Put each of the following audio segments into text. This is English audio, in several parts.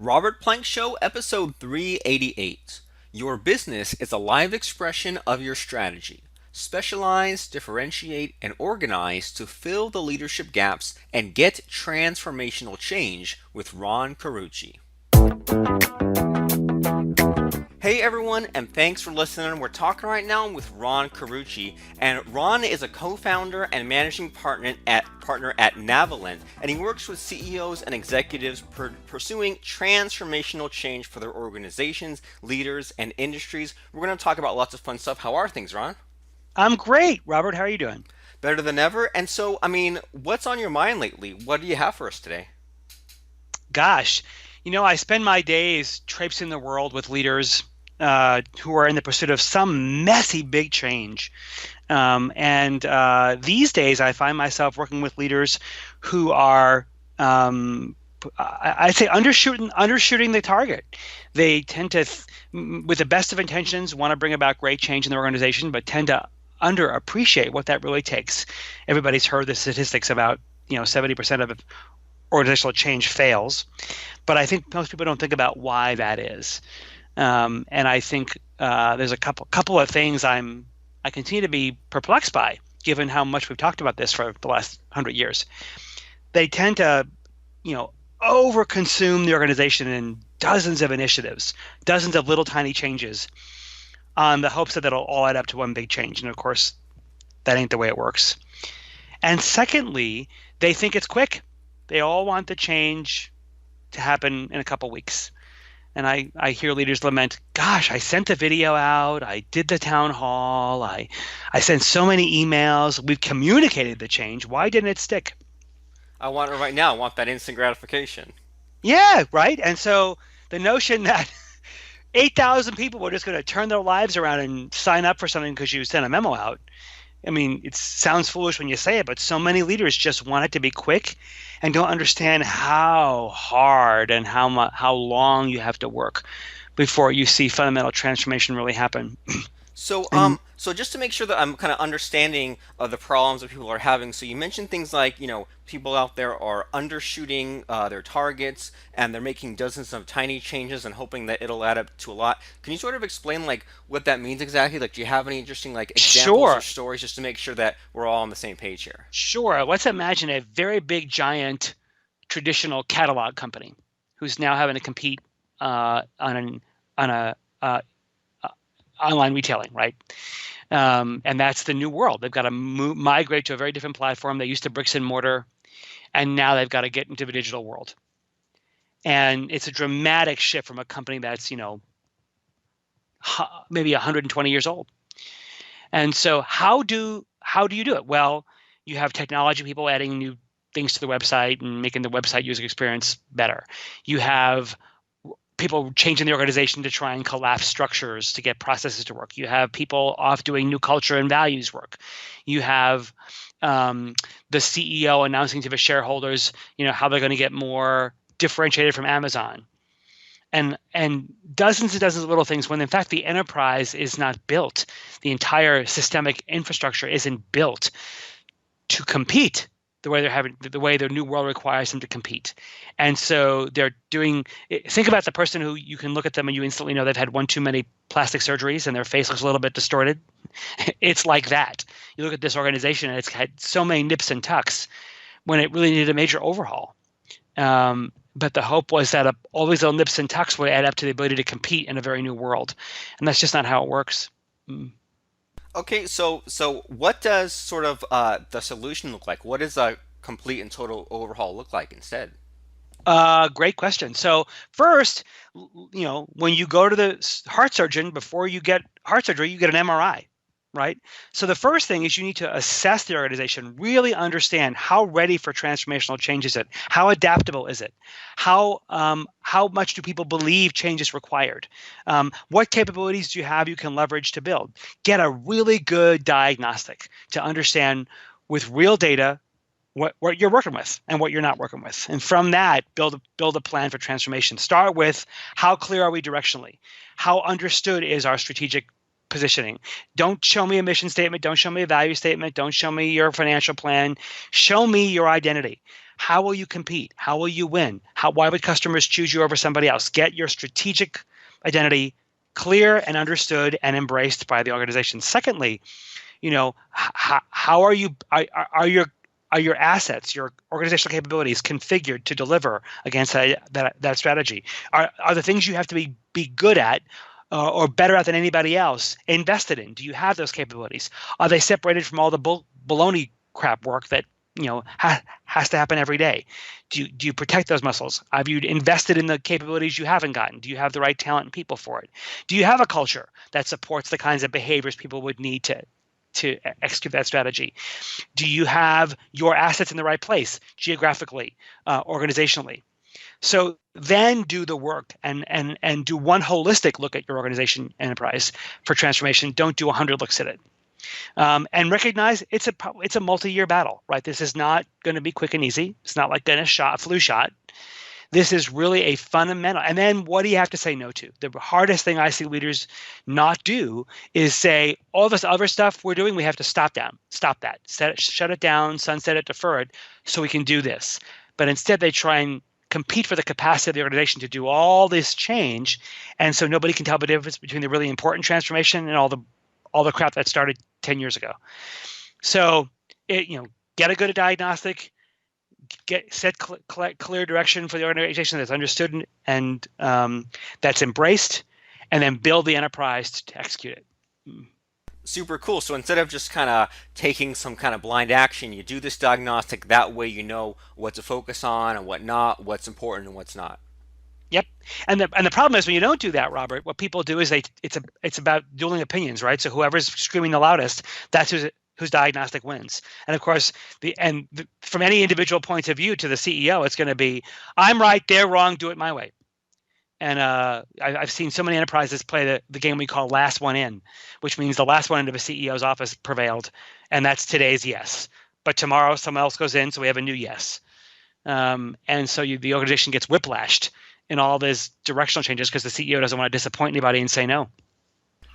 Robert Plank Show, episode 388. Your business is a live expression of your strategy. Specialize, differentiate, and organize to fill the leadership gaps and get transformational change with Ron Carucci. Hey everyone, and thanks for listening. We're talking right now with Ron Carucci, and Ron is a co-founder and managing partner at Navalent, and he works with CEOs and executives pursuing transformational change for their organizations, leaders, and industries. We're going to talk about lots of fun stuff. How are things, Ron? I'm great. Robert, how are you doing? Better than ever. And so, what's on your mind lately? What do you have for us today? Gosh, I spend my days traipsing the world with leaders who are in the pursuit of some messy big change. And these days, I find myself working with leaders who are, I'd say, undershooting the target. They tend to, with the best of intentions, want to bring about great change in their organization, but tend to underappreciate what that really takes. Everybody's heard the statistics about 70% of organizational change fails, but I think most people don't think about why that is. And I think there's a couple of things I continue to be perplexed by, given how much we've talked about this for the last 100 years. They tend to, overconsume the organization in dozens of initiatives, dozens of little tiny changes, on the hopes that that'll all add up to one big change. And of course, that ain't the way it works. And secondly, they think it's quick. They all want the change to happen in a couple weeks. And I hear leaders lament, gosh, I sent the video out, I did the town hall, I sent so many emails, we've communicated the change. Why didn't it stick? I want it right now. I want that instant gratification. Yeah, right. And so the notion that 8,000 people were just going to turn their lives around and sign up for something because you sent a memo out. I mean, it sounds foolish when you say it, but so many leaders just want it to be quick and don't understand how hard and how long you have to work before you see fundamental transformation really happen. So, And so just to make sure that I'm kind of understanding the problems that people are having. So you mentioned things like, people out there are undershooting their targets, and they're making dozens of tiny changes and hoping that it'll add up to a lot. Can you sort of explain like what that means exactly? Like, do you have any interesting like examples or sure, stories just to make sure that we're all on the same page here? sure. Let's imagine a very big, giant, traditional catalog company who's now having to compete on a online retailing, right? And that's the new world. They've got to migrate to a very different platform. They used to bricks and mortar, and now they've got to get into the digital world. And it's a dramatic shift from a company that's, maybe 120 years old. And so how do you do it? Well, you have technology people adding new things to the website and making the website user experience better. You have people changing the organization to try and collapse structures to get processes to work. You have people off doing new culture and values work. You have the CEO announcing to the shareholders, how they're going to get more differentiated from Amazon, and dozens and dozens of little things. When in fact the enterprise is not built, the entire systemic infrastructure isn't built to compete the way their new world requires them to compete. And so they're doing, think about the person who you can look at them and you instantly know they've had one too many plastic surgeries and their face looks a little bit distorted. It's like that. You look at this organization and it's had so many nips and tucks when it really needed a major overhaul. But the hope was that all these little nips and tucks would add up to the ability to compete in a very new world. And that's just not how it works. Okay, so what does sort of the solution look like? What does a complete and total overhaul look like instead? Great question. So first, when you go to the heart surgeon, before you get heart surgery, you get an MRI, right? So the first thing is you need to assess the organization, really understand how ready for transformational change is it? How adaptable is it? How much do people believe change is required? What capabilities do you have you can leverage to build? Get a really good diagnostic to understand with real data what you're working with and what you're not working with. And from that, build a plan for transformation. Start with how clear are we directionally? How understood is our strategic positioning? Don't show me a mission statement. Don't show me a value statement. Don't show me your financial plan. Show me your identity. How will you compete? How will you win? Why would customers choose you over somebody else? Get your strategic identity clear and understood and embraced by the organization. Secondly, how are your assets, your organizational capabilities configured to deliver against that strategy? Are the things you have to be good at or better at than anybody else invested in? Do you have those capabilities? Are they separated from all the baloney crap work that has to happen every day? Do you protect those muscles? Have you invested in the capabilities you haven't gotten? Do you have the right talent and people for it? Do you have a culture that supports the kinds of behaviors people would need to execute that strategy? Do you have your assets in the right place geographically, organizationally? So then do the work and do one holistic look at your organization enterprise for transformation. Don't do 100 looks at it. And recognize it's a multi-year battle, right? This is not going to be quick and easy. It's not like getting a flu shot. This is really a fundamental. And then what do you have to say no to? The hardest thing I see leaders not do is say, all this other stuff we're doing, we have to stop that, shut it down, sunset it, defer it, so we can do this. But instead they try and compete for the capacity of the organization to do all this change. And so nobody can tell the difference between the really important transformation and all the crap that started 10 years ago. So get a good diagnostic, set clear direction for the organization that's understood and that's embraced, and then build the enterprise to execute it. Super cool. So instead of just kind of taking some kind of blind action, you do this diagnostic. That way you know what to focus on and what not, what's important and what's not. Yep. And the problem is when you don't do that, Robert, what people do is it's about dueling opinions, right? So whoever's screaming the loudest, that's whose diagnostic wins. And of course, from any individual point of view to the CEO, it's going to be, I'm right, they're wrong, do it my way. And I've seen so many enterprises play the game we call last one in, which means the last one into the CEO's office prevailed, and that's today's yes. But tomorrow someone else goes in, so we have a new yes. And so the organization gets whiplashed in all these directional changes because the CEO doesn't want to disappoint anybody and say no.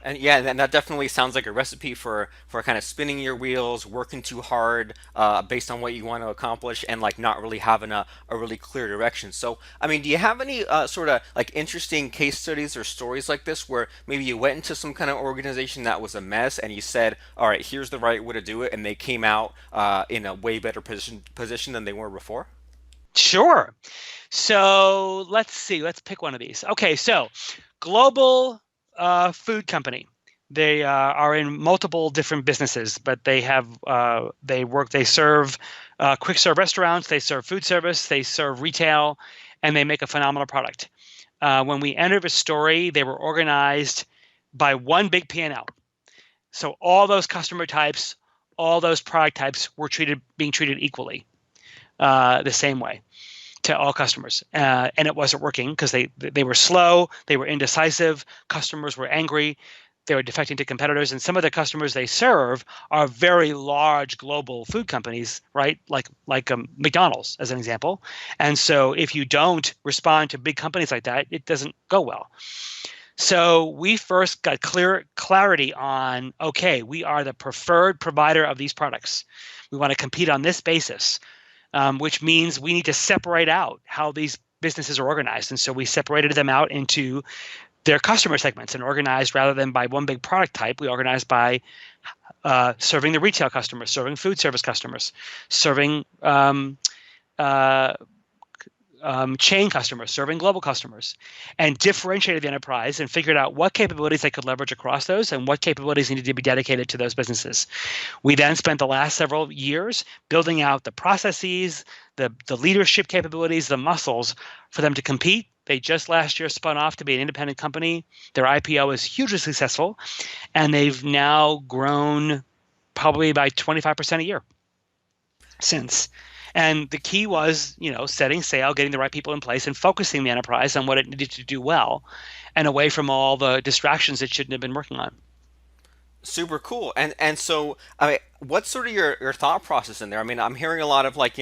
And yeah, and that definitely sounds like a recipe for kind of spinning your wheels, working too hard based on what you want to accomplish, and like not really having a really clear direction. So, I mean, do you have any sort of like interesting case studies or stories like this where maybe you went into some kind of organization that was a mess and you said, all right, here's the right way to do it, and they came out in a way better position than they were before? Sure. So let's see. Let's pick one of these. Okay, so global food company. They are in multiple different businesses, but they serve quick serve restaurants, they serve food service, they serve retail, and they make a phenomenal product. When we entered the story, they were organized by one big P&L. So all those customer types, all those product types were being treated equally, the same way to all customers, and it wasn't working because they were slow, they were indecisive, customers were angry, they were defecting to competitors, and some of the customers they serve are very large global food companies, right? Like McDonald's as an example. And so if you don't respond to big companies like that, it doesn't go well. So we first got clarity on, okay, we are the preferred provider of these products. We want to compete on this basis. Which means we need to separate out how these businesses are organized. And so we separated them out into their customer segments and organized rather than by one big product type. We organized by serving the retail customers, serving food service customers, serving chain customers, serving global customers, and differentiated the enterprise and figured out what capabilities they could leverage across those and what capabilities needed to be dedicated to those businesses. We then spent the last several years building out the processes, the leadership capabilities, the muscles for them to compete. They just last year spun off to be an independent company. Their IPO is hugely successful, and they've now grown probably by 25% a year since. And the key was, setting sail, getting the right people in place, and focusing the enterprise on what it needed to do well, and away from all the distractions it shouldn't have been working on. Super cool. And so, I mean, what's sort of your thought process in there? I mean, I'm hearing a lot of like,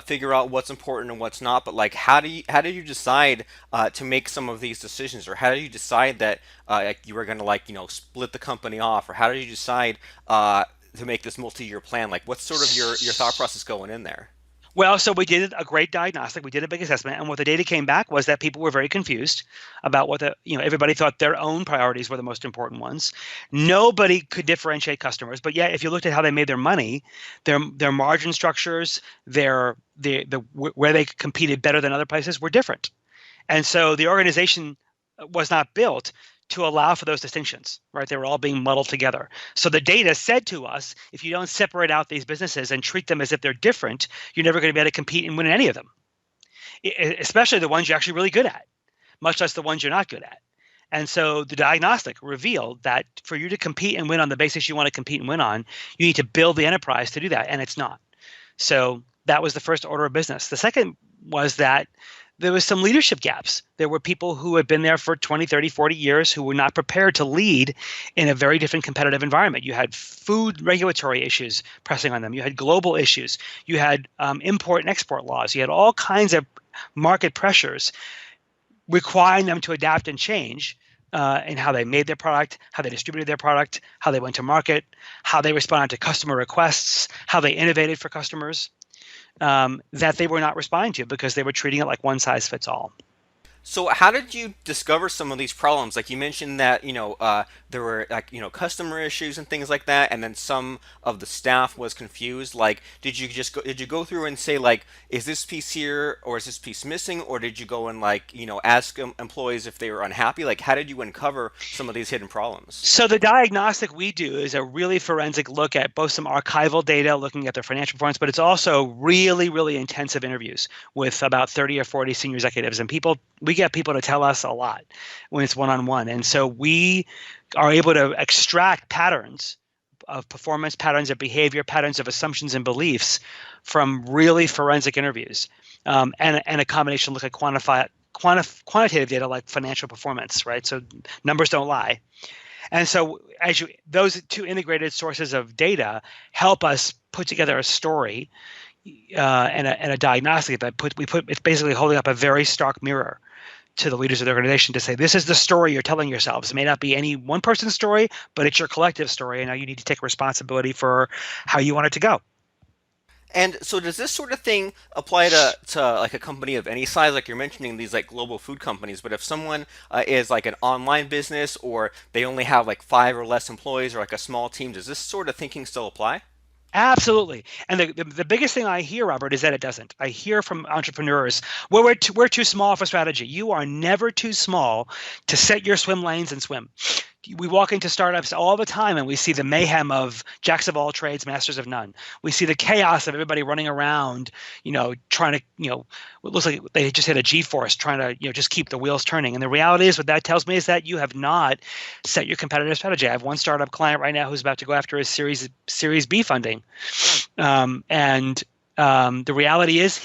figure out what's important and what's not, but like, how do you decide to make some of these decisions, or how do you decide that like you were going to split the company off, or how do you decide to make this multi-year plan? Like, what's sort of your thought process going in there? Well, so we did a great diagnostic. We did a big assessment, and what the data came back was that people were very confused about everybody thought their own priorities were the most important ones. Nobody could differentiate customers, but yet if you looked at how they made their money, their margin structures, where they competed better than other places were different. And so the organization was not built to allow for those distinctions, right? They were all being muddled together. So the data said to us, if you don't separate out these businesses and treat them as if they're different, you're never going to be able to compete and win in any of them, especially the ones you're actually really good at, much less the ones you're not good at. And so the diagnostic revealed that for you to compete and win on the basis you want to compete and win on, you need to build the enterprise to do that, and it's not. So that was the first order of business. The second was that there was some leadership gaps. There were people who had been there for 20, 30, 40 years who were not prepared to lead in a very different competitive environment. You had food regulatory issues pressing on them. You had global issues. You had import and export laws. You had all kinds of market pressures requiring them to adapt and change in how they made their product, how they distributed their product, how they went to market, how they responded to customer requests, how they innovated for customers. That they were not responding to because they were treating it like one size fits all. So how did you discover some of these problems? Like you mentioned that, there were customer issues and things like that, and then some of the staff was confused. Like, did you go through and say like, is this piece here or is this piece missing? Or did you go and ask employees if they were unhappy? Like, how did you uncover some of these hidden problems? So the diagnostic we do is a really forensic look at both some archival data, looking at their financial performance, but it's also really, really intensive interviews with about 30 or 40 senior executives. And we get people to tell us a lot when it's one-on-one. And so we are able to extract patterns of performance, patterns of behavior, patterns of assumptions and beliefs from really forensic interviews, and a combination look at quantitative data like financial performance, right? So numbers don't lie. And so those two integrated sources of data help us put together a story and a diagnostic that it's basically holding up a very stark mirror to the leaders of the organization to say, this is the story you're telling yourselves. It may not be any one person's story, but it's your collective story, and now you need to take responsibility for how you want it to go. And so does this sort of thing apply to like a company of any size? Like you're mentioning these like global food companies, but if someone is like an online business or they only have like 5 or less employees or like a small team, does this sort of thinking still apply? Absolutely. And the biggest thing I hear, Robert, is that it doesn't. I hear from entrepreneurs, well, we're too small for strategy. You are never too small to set your swim lanes and swim. We walk into startups all the time and we see the mayhem of jacks of all trades, masters of none. We see the chaos of everybody running around, trying to, it looks like they just hit a G-force trying to, just keep the wheels turning. And the reality is what that tells me is that you have not set your competitive strategy. I have one startup client right now who's about to go after his Series B funding. The reality is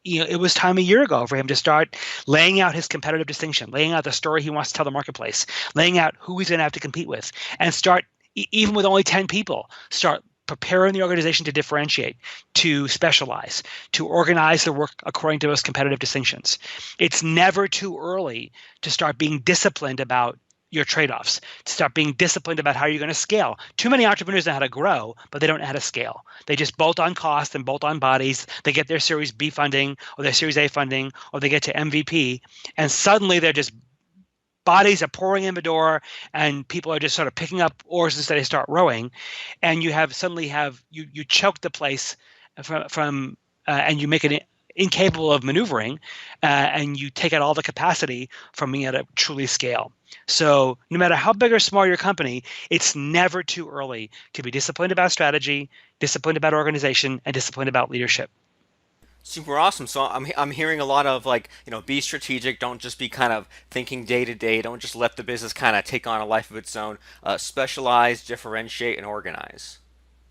it was time a year ago for him to start laying out his competitive distinction, laying out the story he wants to tell the marketplace, laying out who he's going to have to compete with, and start, even with only 10 people, start preparing the organization to differentiate, to specialize, to organize the work according to those competitive distinctions. It's never too early to start being disciplined about your trade-offs, to start being disciplined about how you're going to scale. Too many entrepreneurs know how to grow, but they don't know how to scale. They just bolt on cost and bolt on bodies. They get their Series B funding or their Series A funding, or they get to MVP, and suddenly they're just bodies are pouring in the door, and people are just sort of picking up oars instead they start rowing, and you choke the place from and you make it incapable of maneuvering, and you take out all the capacity from being able to truly scale. So no matter how big or small your company, it's never too early to be disciplined about strategy, disciplined about organization, and disciplined about leadership. Super awesome. So I'm hearing a lot of be strategic. Don't just be kind of thinking day to day. Don't just let the business kind of take on a life of its own. Specialize, differentiate, and organize.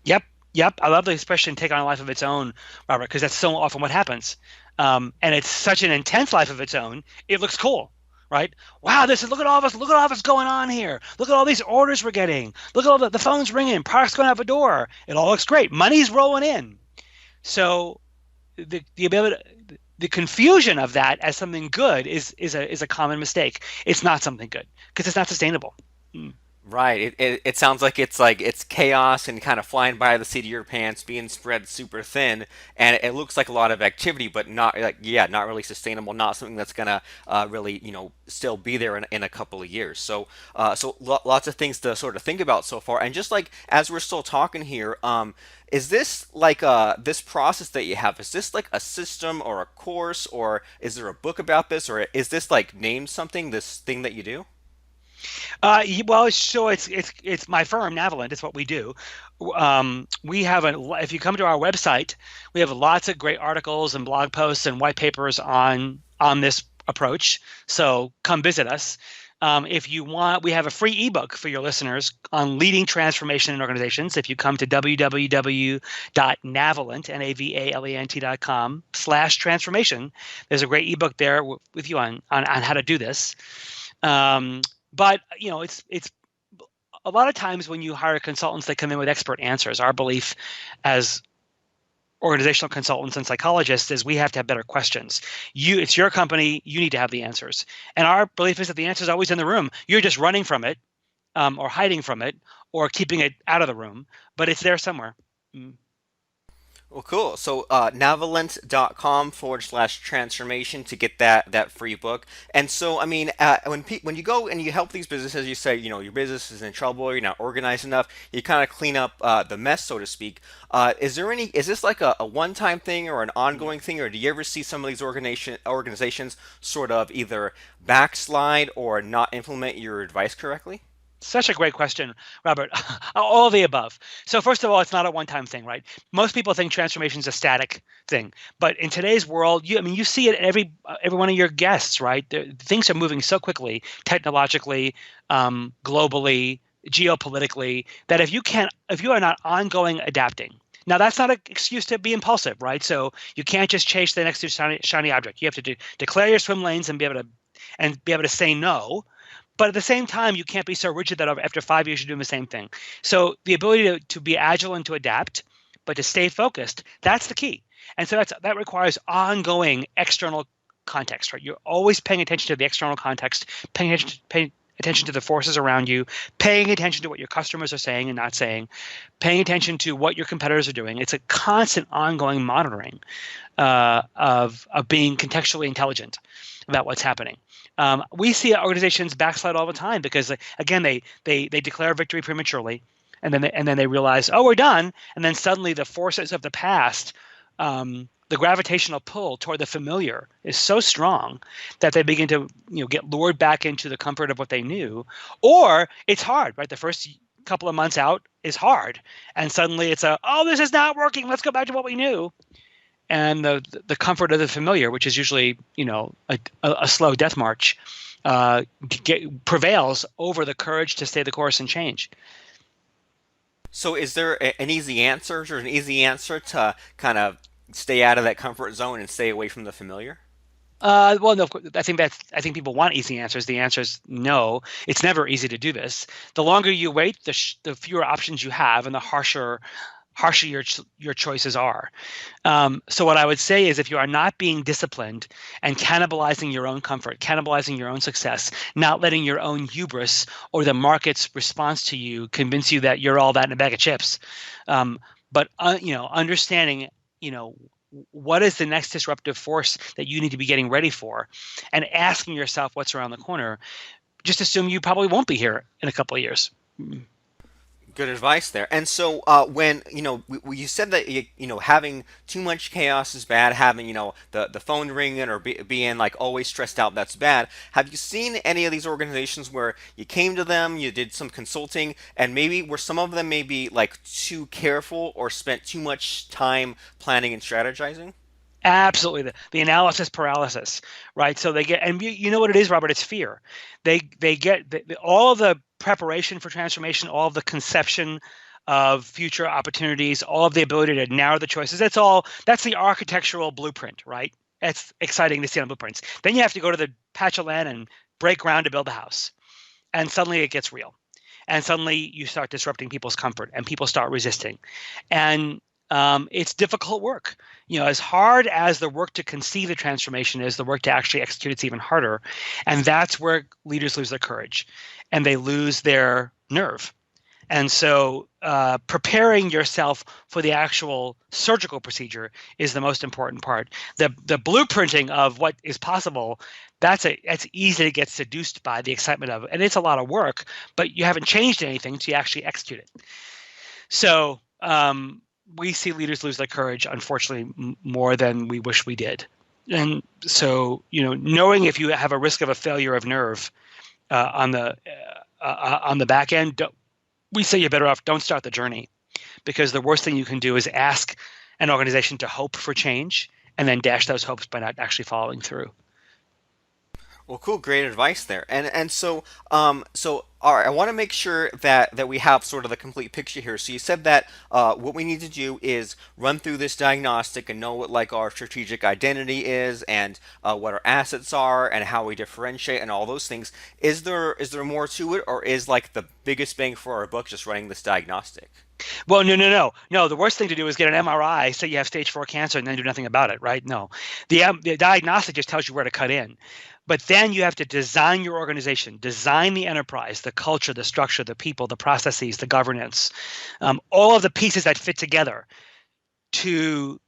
Yep. I love the expression "take on a life of its own," Robert, because that's so often what happens. And it's such an intense life of its own. It looks cool, right? Wow, look at all this going on here. Look at all these orders we're getting. Look at all the phones ringing, products going out the door. It all looks great. Money's rolling in. So the ability, the confusion of that as something good is a common mistake. It's not something good because it's not sustainable. Right. It sounds like it's chaos and kind of flying by the seat of your pants, being spread super thin, and it looks like a lot of activity, but not like yeah, not really sustainable, not something that's gonna really still be there in a couple of years. So lots of things to sort of think about so far, and just like as we're still talking here, is this like this process that you have? Is this like a system or a course, or is there a book about this, or is this like named something? This thing that you do? Well, so it's my firm, Navalent. It's what we do. We have if you come to our website, we have lots of great articles and blog posts and white papers on this approach. So come visit us. If you want, we have a free ebook for your listeners on leading transformation in organizations. If you come to www.navalent, navalent.com/transformation, there's a great ebook there with you on how to do this. But it's a lot of times when you hire consultants, they come in with expert answers. Our belief as organizational consultants and psychologists is we have to have better questions. It's your company, you need to have the answers. And our belief is that the answer is always in the room. You're just running from it, or hiding from it, or keeping it out of the room, but it's there somewhere. Mm. Well, cool. So navalent.com/transformation to get that free book. And so, I mean, when you go and you help these businesses, you say, your business is in trouble, you're not organized enough, you kind of clean up the mess, so to speak. Is this like a one-time thing or an ongoing thing, or do you ever see some of these organizations sort of either backslide or not implement your advice correctly? Such a great question, Robert. All of the above. So first of all, it's not a one-time thing, right? Most people think transformation is a static thing, but in today's world, you see it in every one of your guests, right? Things are moving so quickly, technologically, globally, geopolitically, that if you are not ongoing adapting. Now, that's not an excuse to be impulsive, right? So you can't just chase the next shiny object. You have to declare your swim lanes and be able to say no. But at the same time, you can't be so rigid that after 5 years you're doing the same thing. So the ability to be agile and to adapt, but to stay focused, that's the key. And so that requires ongoing external context, right? You're always paying attention to the external context, paying attention to the forces around you, paying attention to what your customers are saying and not saying, paying attention to what your competitors are doing. It's a constant ongoing monitoring of being contextually intelligent about what's happening. We see organizations backslide all the time because, again, they declare victory prematurely, and then they realize, oh, we're done, and then suddenly the forces of the past, the gravitational pull toward the familiar is so strong that they begin to get lured back into the comfort of what they knew, or it's hard, right? The first couple of months out is hard, and suddenly it's oh, this is not working. Let's go back to what we knew. And the comfort of the familiar, which is usually a slow death march, prevails over the courage to stay the course and change. So is there an easy answer or an easy answer to kind of stay out of that comfort zone and stay away from the familiar? Well, no, I think people want easy answers. The answer is no. It's never easy to do this. The longer you wait, the fewer options you have, and the harsher your choices are. So what I would say is if you are not being disciplined and cannibalizing your own comfort, cannibalizing your own success, not letting your own hubris or the market's response to you convince you that you're all that in a bag of chips, but understanding, what is the next disruptive force that you need to be getting ready for, and asking yourself what's around the corner, just assume you probably won't be here in a couple of years. Good advice there. And so when you said that having too much chaos is bad, having the phone ringing or being like always stressed out, that's bad. Have you seen any of these organizations where you came to them, you did some consulting, and maybe were some of them maybe like too careful or spent too much time planning and strategizing? Absolutely, the analysis paralysis, right? So they get, and you know what it is, Robert? It's fear. They get all of the preparation for transformation, all of the conception of future opportunities, all of the ability to narrow the choices. That's the architectural blueprint, right? It's exciting to see on blueprints. Then you have to go to the patch of land and break ground to build a house, and suddenly it gets real, and suddenly you start disrupting people's comfort, and people start resisting, and it's difficult work. As hard as the work to conceive the transformation is, the work to actually execute it's even harder. And that's where leaders lose their courage, and they lose their nerve. And so preparing yourself for the actual surgical procedure is the most important part. The blueprinting of what is possible, that's easy to get seduced by the excitement of it. And it's a lot of work, but you haven't changed anything until you actually execute it. So we see leaders lose their courage, unfortunately, more than we wish we did. And so, knowing if you have a risk of a failure of nerve on the back end, we say you're better off don't start the journey, because the worst thing you can do is ask an organization to hope for change and then dash those hopes by not actually following through. Well, cool, great advice there. And so all right, I want to make sure that we have sort of the complete picture here. So you said that what we need to do is run through this diagnostic and know what like our strategic identity is, and what our assets are, and how we differentiate, and all those things. Is there more to it, or is like the biggest bang for our buck just running this diagnostic? Well, no. The worst thing to do is get an MRI, say you have stage 4 cancer, and then do nothing about it, right? No, the diagnostic just tells you where to cut in. But then you have to design your organization, design the enterprise, the culture, the structure, the people, the processes, the governance, all of the pieces that fit together to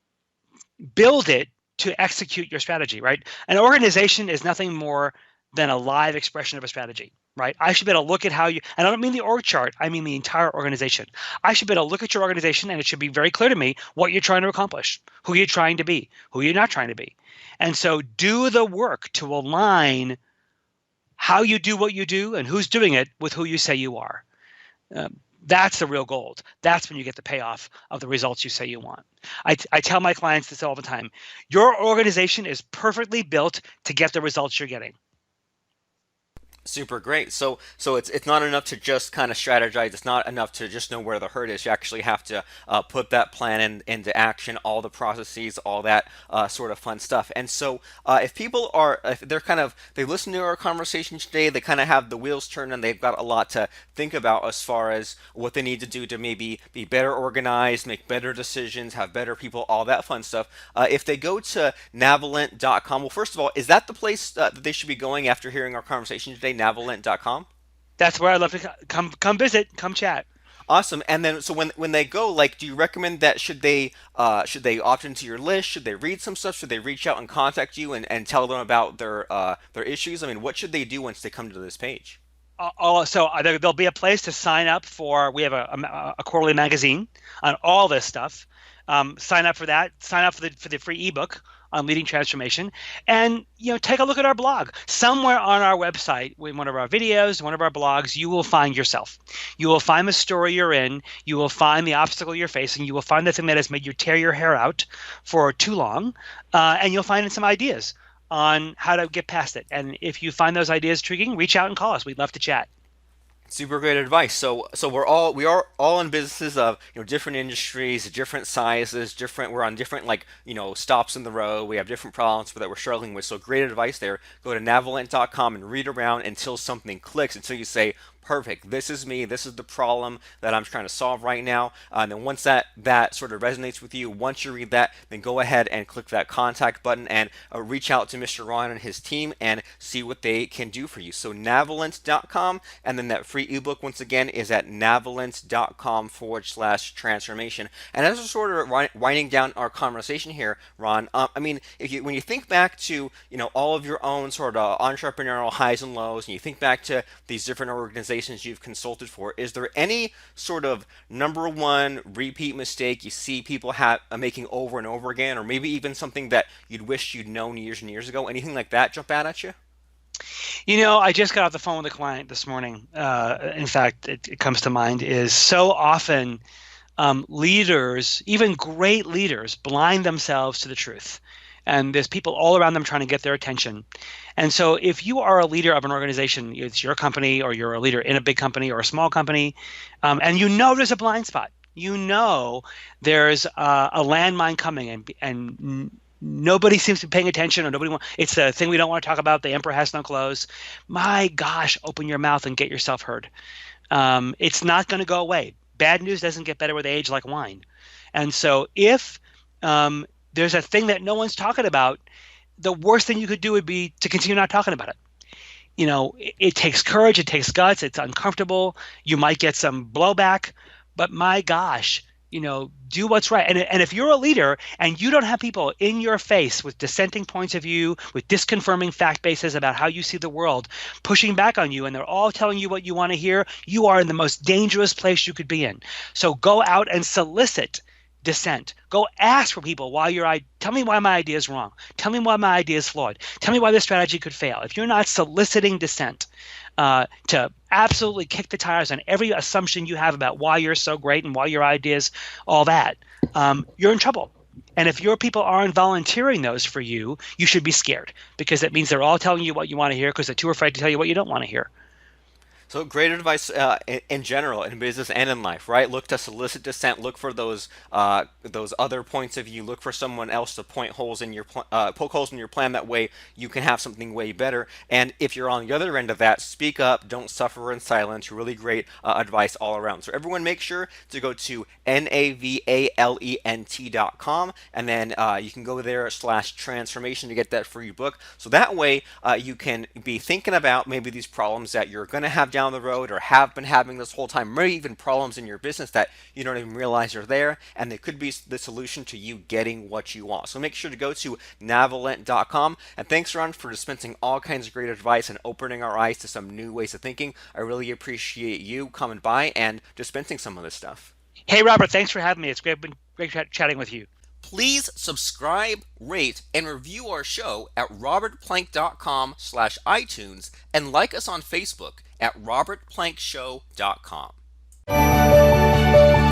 build it to execute your strategy, right? An organization is nothing more than a live expression of a strategy, right? I should be able to look at how you, and I don't mean the org chart, I mean the entire organization. I should be able to look at your organization, and it should be very clear to me what you're trying to accomplish, who you're trying to be, who you're not trying to be. And so do the work to align how you do what you do and who's doing it with who you say you are. That's the real gold. That's when you get the payoff of the results you say you want. I tell my clients this all the time. Your organization is perfectly built to get the results you're getting. Super great. So it's not enough to just kind of strategize. It's not enough to just know where the hurt is. You actually have to put that plan into action, all the processes, all that sort of fun stuff. And so if people are, if they're kind of, they listen to our conversation today, they kind of have the wheels turned, and they've got a lot to think about as far as what they need to do to maybe be better organized, make better decisions, have better people, all that fun stuff. If they go to Navalent.com, well, first of all, is that the place that they should be going after hearing our conversation today? Navalent.com? That's where I'd love to come visit, come chat. Awesome. And then, so when they go, like, do you recommend that should they opt into your list? Should they read some stuff? Should they reach out and contact you and tell them about their issues? I mean, what should they do once they come to this page? So there'll be a place to sign up for. We have a quarterly magazine on all this stuff. Sign up for that. Sign up for the free ebook on leading transformation, and take a look at our blog. Somewhere on our website, in one of our videos, one of our blogs, you will find yourself. You will find the story you're in. You will find the obstacle you're facing. You will find the thing that has made you tear your hair out for too long, and you'll find some ideas on how to get past it. And if you find those ideas intriguing, reach out and call us. We'd love to chat. Super great advice. So we are all in businesses of different industries, different sizes, we're on different stops in the road. We have different problems that we're struggling with. So great advice there. Go to Navalent.com and read around until something clicks, until you say, perfect, this is me, this is the problem that I'm trying to solve right now. And then once that sort of resonates with you, once you read that, then go ahead and click that contact button and reach out to Mr. Ron and his team and see what they can do for you. So Navalent.com, and then that free ebook once again is at Navalent.com/transformation. And as we're sort of winding down our conversation here, Ron, I mean, when you think back to all of your own sort of entrepreneurial highs and lows, and you think back to these different organizations you've consulted for, is there any sort of number one repeat mistake you see people making over and over again, or maybe even something that you'd wish you'd known years and years ago? Anything like that jump out at you? I just got off the phone with a client this morning. In fact, it comes to mind is so often leaders, even great leaders, blind themselves to the truth. And there's people all around them trying to get their attention. And so if you are a leader of an organization, it's your company, or you're a leader in a big company or a small company, and there's a blind spot, there's a landmine coming, and nobody seems to be paying attention, or it's a thing we don't want to talk about. The emperor has no clothes. My gosh, open your mouth and get yourself heard. It's not going to go away. Bad news doesn't get better with age, like wine. And so if there's a thing that no one's talking about, the worst thing you could do would be to continue not talking about it. it takes courage, it takes guts, it's uncomfortable. You might get some blowback, but my gosh, do what's right. And if you're a leader and you don't have people in your face with dissenting points of view, with disconfirming fact bases about how you see the world, pushing back on you, and they're all telling you what you want to hear, you are in the most dangerous place you could be in. So go out and solicit dissent. Go ask for people tell me why my idea is wrong. Tell me why my idea is flawed. Tell me why this strategy could fail. If you're not soliciting dissent to absolutely kick the tires on every assumption you have about why you're so great and why your ideas, all that, you're in trouble. And if your people aren't volunteering those for you, you should be scared, because that means they're all telling you what you want to hear because they're too afraid to tell you what you don't want to hear. So great advice in general, in business and in life, right? Look to solicit dissent. Look for those other points of view. Look for someone else to poke holes in your plan. That way you can have something way better. And if you're on the other end of that, speak up. Don't suffer in silence. Really great advice all around. So everyone, make sure to go to navalent.com, and then you can go there /transformation to get that free book. So that way you can be thinking about maybe these problems that you're going to have down the road or have been having this whole time, maybe even problems in your business that you don't even realize are there, and they could be the solution to you getting what you want. So make sure to go to navalent.com. And thanks, Ron, for dispensing all kinds of great advice and opening our eyes to some new ways of thinking. I really appreciate you coming by and dispensing some of this stuff. Hey, Robert, thanks for having me. It's been great chatting with you. Please subscribe, rate, and review our show at robertplank.com/iTunes, and like us on Facebook at robertplankshow.com.